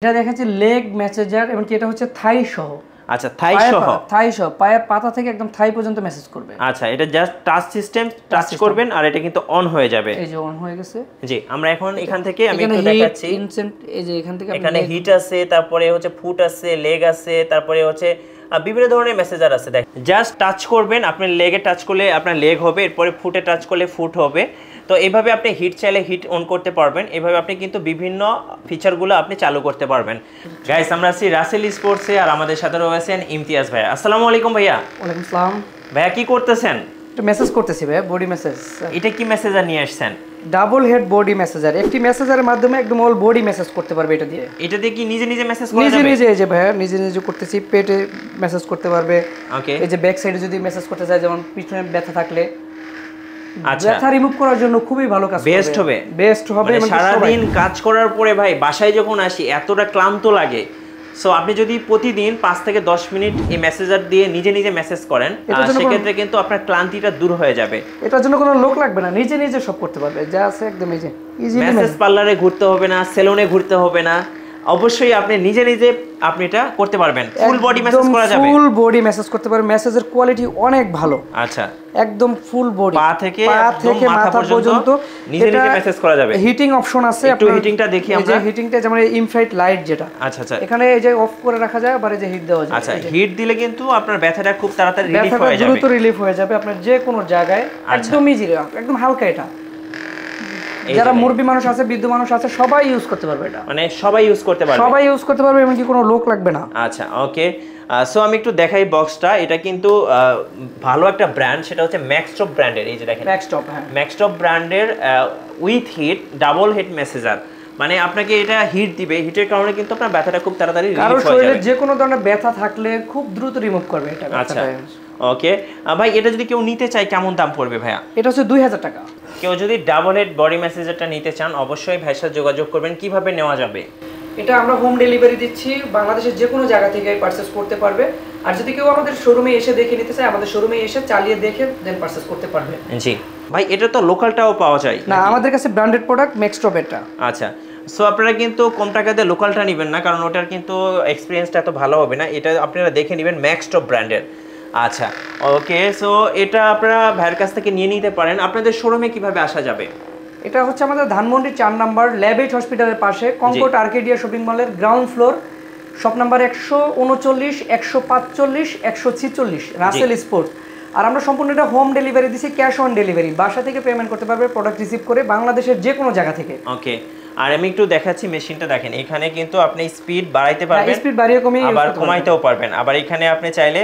এটা দেখাচ্ছে leg massager এবং কি এটা হচ্ছে থাই সহ। আচ্ছা, থাই সহ পায়ের পাতা থেকে একদম থাই পর্যন্ত মেসেজ করবে। আচ্ছা, এটা জাস্ট টাচ সিস্টেম, টাচ করবেন আর এটা কিন্তু অন হয়ে যাবে। এই যে অন হয়ে গেছে। জি, আমরা এখন এখান থেকে আমি একটু দেখাচ্ছি। এই যে এখান থেকে এখানে হিট আছে, তারপরে হচ্ছে ফুট আছে, লেগ আছে, তারপরে হচ্ছে বিভিন্ন ধরনের মেসেজার আছে। দেখ, জাস্ট টাচ করবেন, আপনি লেগে টাচ করলে আপনার লেগ হবে, এরপরে ফুটে টাচ করলে ফুট হবে। তো এইভাবে আপনি হিট চাইলে হিট অন করতে পারবেন। এইভাবে আপনি কিন্তু বিভিন্ন ফিচারগুলো আপনি চালু করতে পারবেন। গাইস, আমরা আছি রাসেল স্পোর্টসে আর আমাদের সাথে রয়েছেন ইমতিয়াজ ভাইয়া। আসসালামু আলাইকুম ভাইয়া। ওয়ালাইকুম আসসালাম ভাইয়া, কি করতেছেন? একটা মেসেজ করতেছি ভাই, বডি মেসেজ। এটা কি মেসেজার নিয়ে আসছেন? Double head body massager. একটি মেসেজারের মাধ্যমে একদম অল বডি মেসেজ করতে পারবে এটা দিয়ে। এটা দিয়ে কি নিজে নিজে মেসেজ করা যাবে? নিজে এই যে ভাইয়া নিজে নিজে করতেছি, পেটে মেসেজ করতে পারবে। ওকে, এই যে ব্যাক সাইডে যদি মেসেজ করতে চায়, যেমন পিছনে ব্যথা থাকলে আচ্ছা, ব্যথা রিমুভ করার জন্য খুবই ভালো কাজ করবে। বেস্ট হবে। মানে সারা দিন কাজ করার পরে ভাই বাসায় যখন আসি এতটা ক্লান্ত লাগে। সো আপনি যদি প্রতিদিন 5 থেকে 10 মিনিট এই মেসেজার দিয়ে নিজে নিজে মেসেজ করেন, সেক্ষেত্রে কিন্তু আপনার ক্লান্তিটা দূর হয়ে যাবে। এটার জন্য কোনো লোক লাগবে না, নিজে নিজে সব করতে পারবে। যা আছে একদম এই যে ইজি। মেসেজ পার্লারে ঘুরতে হবে না, সেলুনে ঘুরতে হবে না, অবশ্যই আপনি নিজে নিজে আপনি এটা করতে পারবেন। ফুল বডি মেসেজ করা যাবে। ফুল বডি মেসেজ করতে পারবে। মেসেজের কোয়ালিটি অনেক ভালো। আচ্ছা, একদম ফুল বডি, পা থেকে মাথা পর্যন্ত নিজে নিজে মেসেজ করা যাবে। হিটিং অপশন আছে। একটু হিটিংটা দেখি আমরা। এই যে হিটিংটা যেমন ইনফ্রারেড লাইট যেটা। আচ্ছা আচ্ছা, এখানে এই যে অফ করে রাখা যায়, আবার এই যে হিট দেওয়া যায়। আচ্ছা, হিট দিলে কিন্তু আপনার ব্যথাটা খুব তাড়াতাড়ি রিলিফ হয়ে যাবে। দ্রুত রিলিফ হয়ে যাবে আপনার যে কোনো জায়গায়। একদম ইজি, একদম হালকা। এটা যারা মুরব্বি মানুষ আছে, বৃদ্ধ মানুষ আছে, সবাই ইউজ করতে পারবে। এটা মানে সবাই ইউজ করতে পারবে। সবাই ইউজ করতে পারবে, এমনকি কোনো লোক লাগবে না। আচ্ছা, ওকে। সো আমি একটু দেখাই বক্সটা। এটা কিন্তু ভালো একটা ব্র্যান্ড, সেটা হচ্ছে ম্যাক্সটপ ব্র্যান্ডের। এই যে দেখেন, ম্যাক্সটপ। হ্যাঁ, ম্যাক্সটপ ব্র্যান্ডের with heat double head massager. মানে আপনাকে এটা হিট দিবে, হিটের কারণে কিন্তু আপনার ব্যথাটা খুব তাড়াতাড়ি রিলিফ হয়ে যাবে। শরীরে যে কোনো ধরনের ব্যথা থাকলে খুব দ্রুত রিমুভ করবে এটা। আচ্ছা, ওকে। ভাই, এটা যদি কেউ নিতে চায় কেমন দাম পড়বে ভাইয়া? এটা হচ্ছে 2000 টাকা। কেউ যদি ডাবল হেড বডি মেসেজারটা নিতে চান, অবশ্যই ভাইয়ের সাথে যোগাযোগ করবেন। কিভাবে নেওয়া যাবে? এটা আমরা হোম ডেলিভারি দিচ্ছি, বাংলাদেশের যে কোনো জায়গা থেকে পারচেজ করতে পারবে। আর যদি কেউ আমাদের শোরুমে এসে দেখে নিতে চায়, আমাদের শোরুমে এসে চালিয়ে দেখে দেন পারচেজ করতে পারবে। জি ভাই, এটা তো লোকালটাও পাওয়া যায় না? আমাদের কাছে ব্র্যান্ডেড প্রোডাক্ট ম্যাক্সটপ এটা। আচ্ছা, সো আপনারা কিন্তু কম টাকা দিয়ে লোকালটা নেবেন না, কারণ ওটার কিন্তু এক্সপিরিয়েন্সটা এত ভালো হবে না। এটা আপনারা দেখে নেবেন ম্যাক্সটপ ব্র্যান্ডের। আচ্ছা, ওকে। সো এটা আপনারা ভাইয়ের কাছ থেকে নিয়ে নিতে পারেন। আপনাদের শোরুমে কিভাবে আসা যাবে? এটা হচ্ছে আমাদের ধানমন্ডি 4 নম্বর ল্যাবেট হসপিটালের পাশে, কঙ্কট আর্কেডিয়া শপিং মলের ground floor, shop number 139, 145, 146, Russell sports. আর আমরা সম্পূর্ণ এটা হোম ডেলিভারি দিচ্ছি, ক্যাশ অন ডেলিভারি। বাসা থেকে পেমেন্ট করতে পারবে, প্রোডাক্ট রিসিভ করে বাংলাদেশের যে কোনো জায়গা থেকে। ওকে। আর আমি একটু দেখাচ্ছি মেশিনটা। দেখেন, এখানে কিন্তু আপনি স্পিড বাড়াইতে পারবেন, স্পিড বাড়িয়ে কমিয়ে আবার কমাইতেও পারবেন। আবার এখানে আপনি চাইলে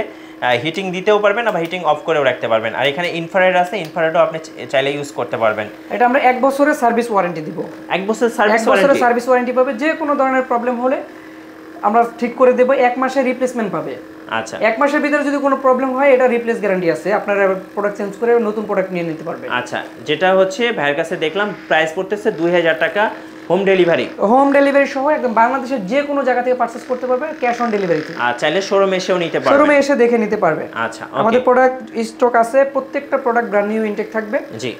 হিটিং দিতেও পারবেন, আবার হিটিং অফ করেও রাখতে পারবেন। আর এখানে ইনফ্রারেড আছে, ইনফ্রারেডও আপনি চাইলে ইউজ করতে পারবেন। এটা আমরা 1 বছরের সার্ভিস ওয়ারেন্টি দিব। 1 বছর সার্ভিস ওয়ারেন্টি পাবে। যে কোনো ধরনের প্রবলেম হলে আমরা ঠিক করে দেব। 1 মাসের রিপ্লেসমেন্ট পাবে। আচ্ছা, 1 মাসের ভিতরে যদি কোনো প্রবলেম হয়, এটা রিপ্লেস গ্যারান্টি আছে। আপনারা প্রোডাক্ট চেঞ্জ করে নতুন প্রোডাক্ট নিয়ে নিতে পারবেন। আচ্ছা, যেটা হচ্ছে ভাইয়ের কাছে দেখলাম প্রাইস পড়তেছে 2000 টাকা, হোম ডেলিভারি। হোম ডেলিভারি সহ একদম বাংলাদেশের যে কোনো জায়গা থেকে পারচেজ করতে পারবে, ক্যাশ অন ডেলিভারিতে। আর চাইলে শোরুমে এসেও নিতে পারবে, শোরুমে এসে দেখে নিতে পারবে। আচ্ছা, আমাদের প্রোডাক্ট স্টক আছে, প্রত্যেকটা প্রোডাক্ট ব্র্যান্ড নিউ ইনটেক থাকবে। জি,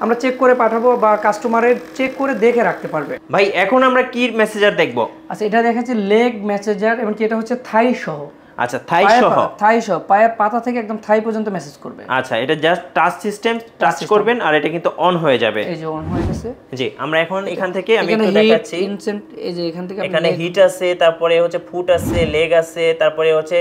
আমরা চেক করে পাঠাবো, বা কাস্টমারের চেক করে দেখে রাখতে পারবে। ভাই, এখন আমরা কি মেসেজার দেখব? আচ্ছা, এটা দেখাচ্ছে লেগ মেসেজার এবং কি এটা হচ্ছে থাই সহ। আচ্ছা, থাই সহ পায়ের পাতা থেকে একদম থাই পর্যন্ত মেসেজ করবে। আচ্ছা, এটা জাস্ট টাচ সিস্টেম, টাচ করবেন আর এটা কিন্তু অন হয়ে যাবে। এই যে অন হয়ে গেছে। জি, আমরা এখন এখান থেকে আমি একটু দেখাচ্ছি। এই যে এখান থেকে এখানে হিট আছে, তারপরে হচ্ছে ফুট আছে, লেগ আছে, তারপরে হচ্ছে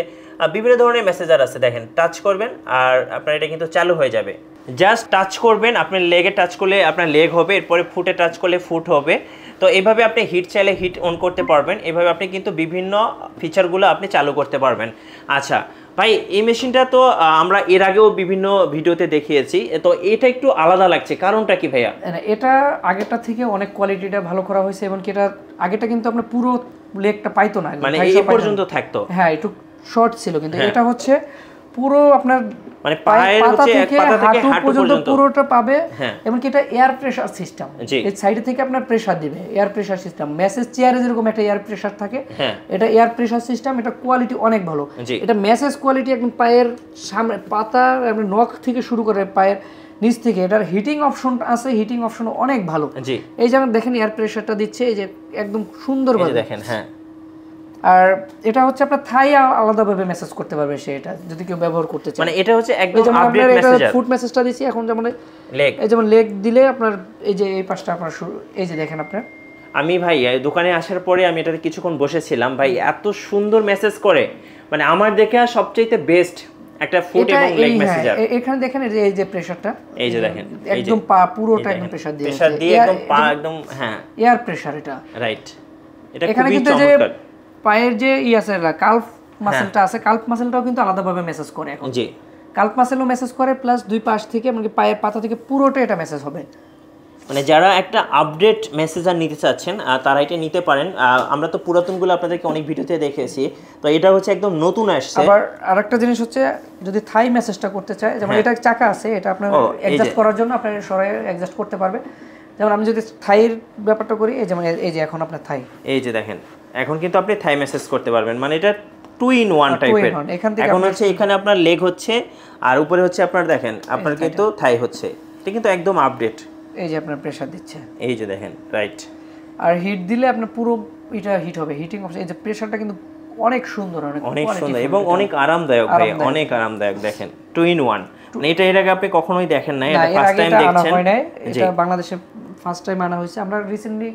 বিভিন্ন ধরনের মেসেজার আছে। দেখেন, টাচ করবেন আর আপনার এটা কিন্তু চালু হয়ে যাবে। জাস্ট টাচ করবেন, আপনি লেগে টাচ করলে আপনার লেগ হবে, এরপরে ফুটে টাচ করলে ফুট হবে। তো এইভাবে আপনি হিট চাইলে হিট অন করতে পারবেন। এইভাবে আপনি কিন্তু বিভিন্ন ফিচারগুলো আপনি চালু করতে পারবেন। আচ্ছা ভাই, এই মেশিনটা তো আমরা এর আগেও বিভিন্ন ভিডিওতে দেখিয়েছি, তো এটা একটু আলাদা লাগছে, কারণটা কি ভাইয়া? এটা আগেরটা থেকে অনেক কোয়ালিটিটা ভালো করা হয়েছে, এবং এটা আগেরটা কিন্তু আপনার পুরো লেগটা পাইতো না, মানে এই পর্যন্ত থাকতো। হ্যাঁ, একটু শর্ট ছিল, কিন্তু এটা হচ্ছে পুরো আপনার মানে পায়ের হচ্ছে এক পাতা থেকে হাঁটু পর্যন্ত পুরোটা পাবে। এবং কি এটা এয়ার প্রেসার সিস্টেম, এই সাইডে থেকে আপনার প্রেসার দিবে, এয়ার প্রেসার সিস্টেম। মেসেজ চেয়ারে যেরকম একটা এয়ার প্রেসার থাকে, এটা এয়ার প্রেসার সিস্টেম। এটা কোয়ালিটি অনেক ভালো। এটা মেসেজ কোয়ালিটি একদম পায়ের সামনে পাতা, নখ থেকে শুরু করে পায়ের নিচ থেকে এটার হিটিং অপশন আছে, হিটিং অপশন অনেক ভালো। এই যেমন দেখেন এয়ার প্রেসারটা দিচ্ছে, এই যে একদম সুন্দরভাবে দেখেন। হ্যাঁ, আর এটা হচ্ছে আপনার থাই আলাদাভাবে মেসেজ করতে পারবে সেটা যদি কেউ ব্যবহার করতে চায়। মানে এটা হচ্ছে একদম আপডেট মেসেজ। ফুট মেসেজটা দিছি এখন, যেমন লেগ, এই যেমন লেগ দিলে আপনার এই যে এই পাশটা আপনার এই যে দেখেন আপনার, আমি ভাই দোকানে আসার পরে আমি এটাতে কিছুক্ষণ বসেছিলাম ভাই, এত সুন্দর মেসেজ করে, মানে আমার দেখে সবচেয়ে বেস্ট একটা ফুট এবং লেগ মেসেজার। এখানে দেখেন এই যে প্রেসারটা, এই যে দেখেন একদম পা পুরোটা একদম প্রেসার দিয়ে একদম পা একদম, হ্যাঁ এয়ার প্রেসার এটা, রাইট। এটা এখানে খুবই কিন্তু যে চমৎকার। পায়ের যে আছে কাল্ফ মাসেলটা আছে, কাল্ফ মাসেলটাও কিন্তু আলাদাভাবে মেসেজ করে এখন। জি, কাল্ফ মাসেলও মেসেজ করে, প্লাস দুই পাশ থেকে মানে পায়ের পাতা থেকে পুরোটা এটা মেসেজ হবে। মানে যারা একটা আপডেট মেসেজার নিতে চাচ্ছেন তারা এটা নিতে পারেন। আমরা তো পুরাতনগুলো আপনাদেরকে অনেক ভিডিওতে দেখেছি, তো এটা হচ্ছে একদম নতুন আসছে। আবার আরেকটা জিনিস হচ্ছে যদি থাই মেসেজটা করতে চায়, যেমন এটা চাকা আছে, এটা আপনার অ্যাডজাস্ট করার জন্য আপনার সরাই অ্যাডজাস্ট করতে পারবে। যেমন আমি যদি থাইয়ের ব্যাপারটা করি, এই যেমন এই যে এখন আপনার থাই, এই যে দেখেন এখন কিন্তু আপনি থাই মেসেজ করতে পারবেন, মানে এটা 2 in 1 টাইপের। এখন হচ্ছে এখানে আপনার লেগ হচ্ছে আর উপরে হচ্ছে আপনার দেখেন আপনার কিন্তু থাই হচ্ছে, এটা কিন্তু একদম আপডেট। এই যে আপনার প্রেসার দিচ্ছে, এই যে দেখেন, রাইট। আর হিট দিলে আপনার পুরো এটা হিট হবে, হিটিং অপশন। এই যে প্রেসারটা কিন্তু অনেক সুন্দর, অনেক সুন্দর এবং অনেক আরামদায়ক ভাই, অনেক আরামদায়ক। দেখেন 2 in 1, মানে এটা এর আগে আপনি কখনোই দেখেন নাই, এটা ফার্স্ট টাইম দেখছেন। এটা বাংলাদেশে ফার্স্ট টাইম আনা হয়েছে, আমরা রিসেন্টলি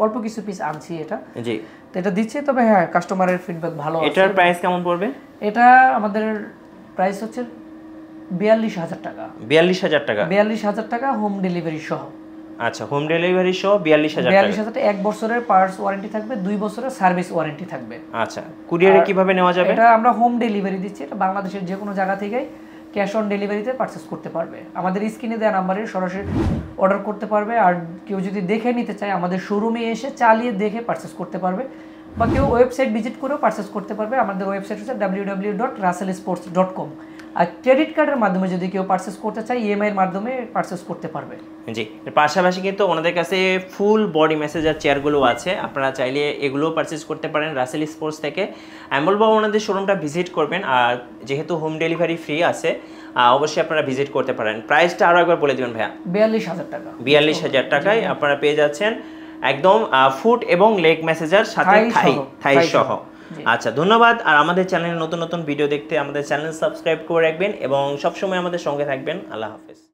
অল্প কিছু পিস আনছি এটা। জি, তো এটা দিচ্ছে, তবে হ্যাঁ কাস্টমারের ফিডব্যাক ভালো আছে। এটার প্রাইস কেমন পড়বে? এটা আমাদের প্রাইস হচ্ছে 42,000 টাকা। 42,000 টাকা? 42,000 টাকা হোম ডেলিভারি সহ। আচ্ছা, হোম ডেলিভারি সহ 42,000 টাকা। 42,000 টাকা, 1 বছরের পার্টস ওয়ারেন্টি থাকবে, 2 বছরের সার্ভিস ওয়ারেন্টি থাকবে। আচ্ছা, কুরিয়ারে কিভাবে নেওয়া যাবে? এটা আমরা হোম ডেলিভারি দিচ্ছি, এটা বাংলাদেশের যে কোনো জায়গা থেকেই ক্যাশ অন ডেলিভারিতে পারচেজ করতে পারবে। আমাদের স্ক্রিনে দেওয়া নাম্বারে সরাসরি অর্ডার করতে পারবে। আর কেউ যদি দেখে নিতে চায়, আমাদের শোরুমে এসে চালিয়ে দেখে পারচেজ করতে পারবে, বা কেউ ওয়েবসাইট ভিজিট করেও পারচেজ করতে পারবে। আমাদের ওয়েবসাইট হচ্ছে www.russelsports.com। আর ক্রেডিট কার্ডের মাধ্যমে যদি কেউ পারচেজ করতে চায়, ইএমআই এর মাধ্যমে পারচেজ করতে পারবে। জি, এর পাশাপাশি কিন্তু ওনাদের কাছে ফুল বডি মেসেজার চেয়ারগুলো আছে, আপনারা চাইলে এগুলোও পারচেজ করতে পারেন রাসেল স্পোর্টস থেকে। আমি বলবো ওনাদের শোরুমটা ভিজিট করবেন, আর যেহেতু হোম ডেলিভারি ফ্রি আছে অবশ্যই আপনারা ভিজিট করতে পারেন। প্রাইসটা আরও একবার বলে দেবেন ভাইয়া। 42,000 টাকা। 42,000 টাকায় আপনারা পেয়ে যাচ্ছেন একদম ফুট এবং লেগ মেসেজার, সাথে থাই সহ। আচ্ছা, ধন্যবাদ। আর আমাদের চ্যানেলে নতুন নতুন ভিডিও দেখতে আমাদের চ্যানেল সাবস্ক্রাইব করে রাখবেন এবং সবসময় আমাদের সঙ্গে থাকবেন। আল্লাহ হাফেজ।